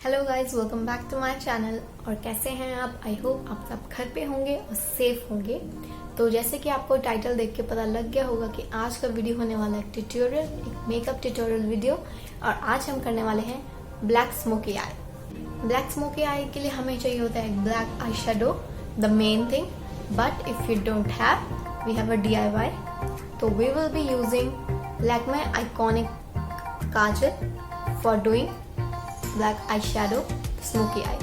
Hello guys, welcome back to my channel. और कैसे हैं आप? आई होप आप सब घर पे होंगे और सेफ होंगे। तो जैसे कि आपको टाइटल देख के पता लग गया होगा कि आज का वीडियो होने वाला है एक मेकअप ट्यूटोरियल वीडियो। और आज हम करने वाले हैं black smoky eye. Black smoky eye के लिए हमें चाहिए होता है black eye shadow, the main thing. But if you don't have, we have a DIY। तो we will be using Lakme iconic kajal for doing black eyeshadow smoky eye.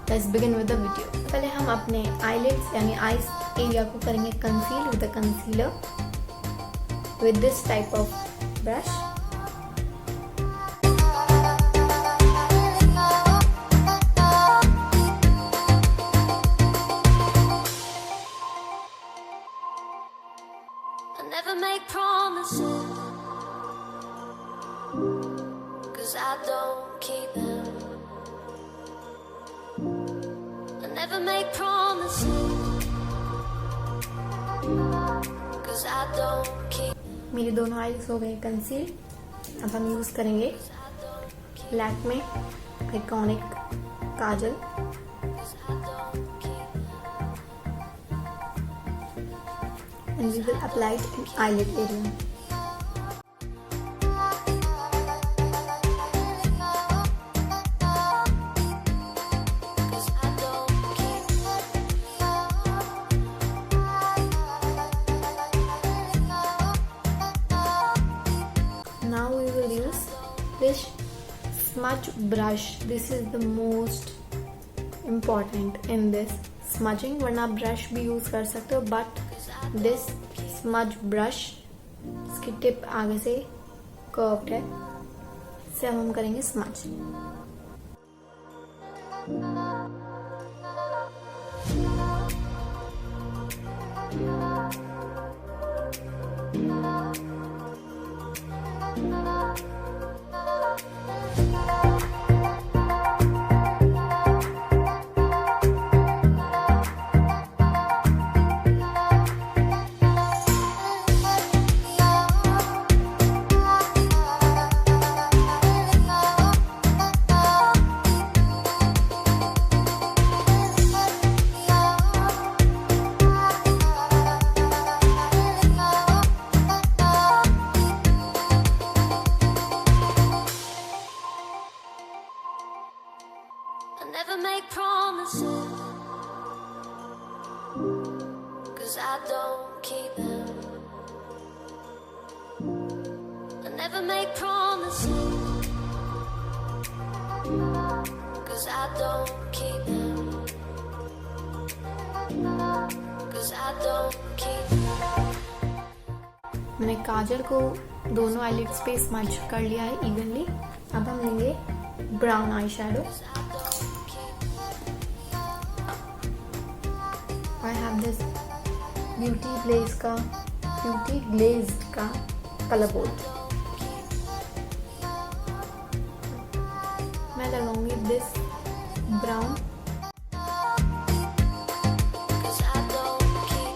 Let's begin with the video. पहले हम अपने eyelids यानी eyes area को करेंगे conceal with a concealer with this type of brush. I never make promises 'cause I don't keep them. I never make promises 'cause I don't keep. मेरी दोनों eyes हो गए कंसील। अब हम use करेंगे Lakme iconic Kajal. And we will apply it in eyelid area. Now we will use this smudge brush. This is the most important in this smudging. वरना आप brush भी यूज कर सकते हो, बट दिस स्मज ब्रश, इसकी tip आगे से curved है, इससे हम करेंगे smudge. I never make promises 'cause I don't keep them. I never make promises 'cause I don't keep them. 'Cause I don't keep them. मैंने काजल को दोनों आईलिड्स पे स्मज कर लिया है इवनली। अब हम लेंगे brown eye shadow. I have this beauty glazed का कलर बोर्ड। मैं लगाऊंगी this brown. Cause I don't keep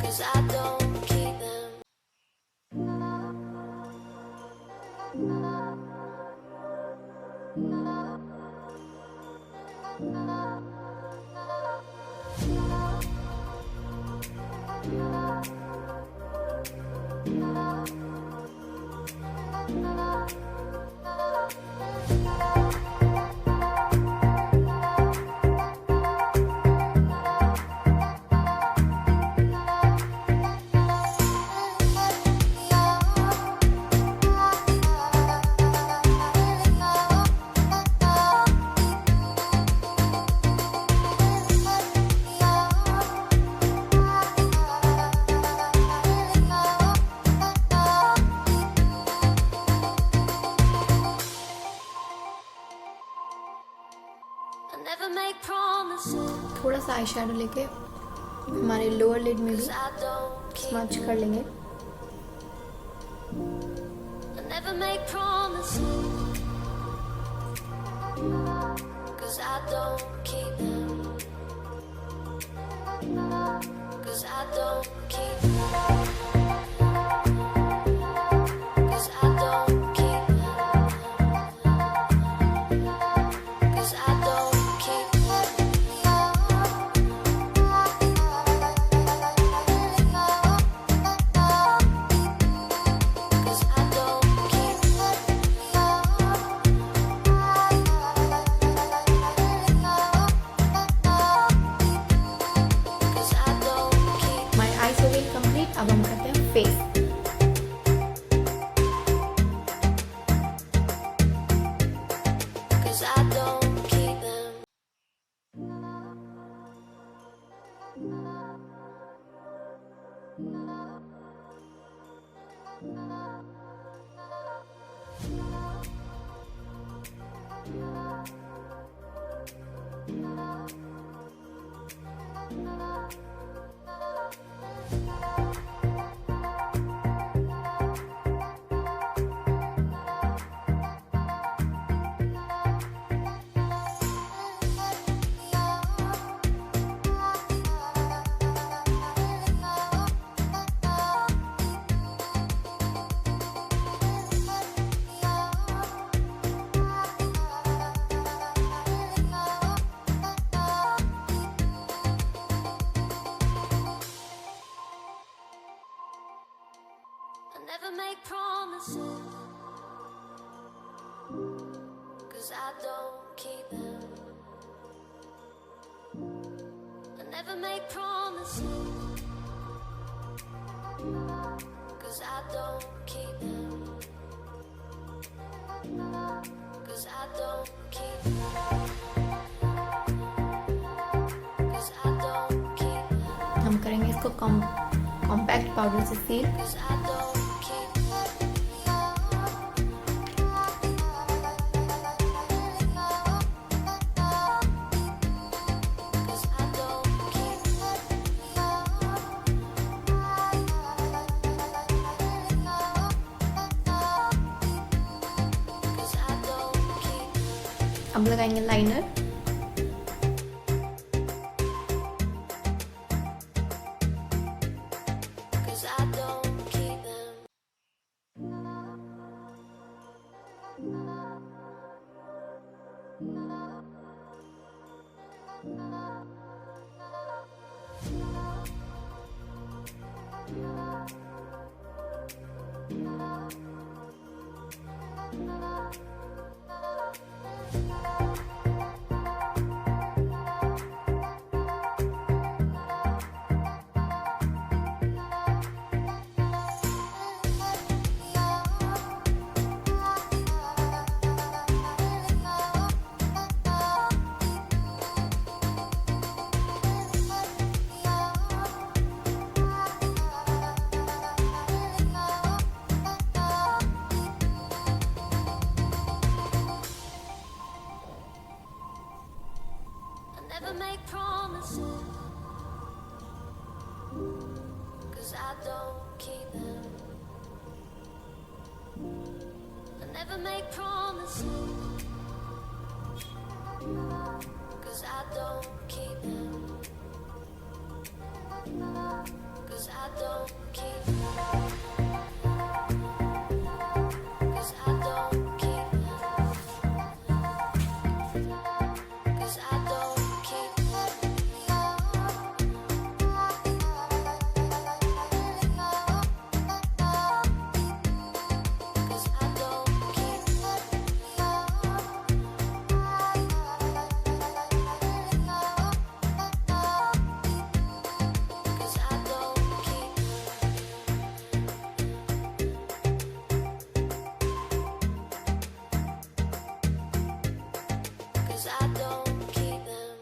Cause I don't keep them. I never make promises थोड़ा सा आई शेडो लेके हमारे लोअर लिड में भी 'cause I don't keep. Smudge कर लेंगे। I never make promises 'cause I don't keep them. 'Cause I don't keep अब हम करते हैं face. Cause I don't keep them. I never make promises, cause I don't keep them. I never make promises, cause I don't keep them. Cause I don't keep them. Cause I don't keep them. हम करेंगे इसको compact powder से seal. Cause I don't keep them. Cause I don't keep Cause I don't keep अब लगाएंगे liner. Cause I don't keep them. I never make promises, cause I don't keep them. I never make promises, cause I don't keep them. Cause I don't keep them. Cause I don't keep them. Cause I don't keep them. Cause I don't keep Cause I don't keep Cause I don't keep them.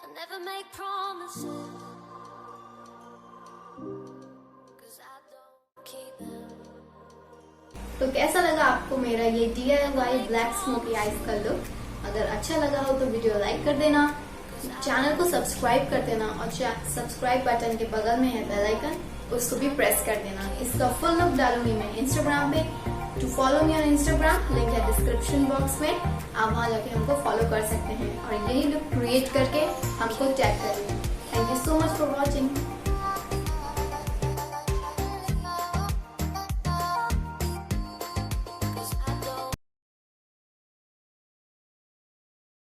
I never make promises, cause I don't keep them. तो कैसा लगा आपको मेरा ये DIY black smoky eyes का look? अगर अच्छा लगा हो तो वीडियो लाइक कर देना, चैनल को सब्सक्राइब कर देना और सब्सक्राइब बटन के बगल में है बेल आइकन, उसको भी प्रेस कर देना। इसका फुल लुक डालूंगी मैं इंस्टाग्राम पे। To follow me on Instagram, link है डिस्क्रिप्शन बॉक्स में, आप वहां जाके हमको फॉलो कर सकते हैं और यही लुक क्रिएट करके हमको टैग करें। Thank you so much for watching.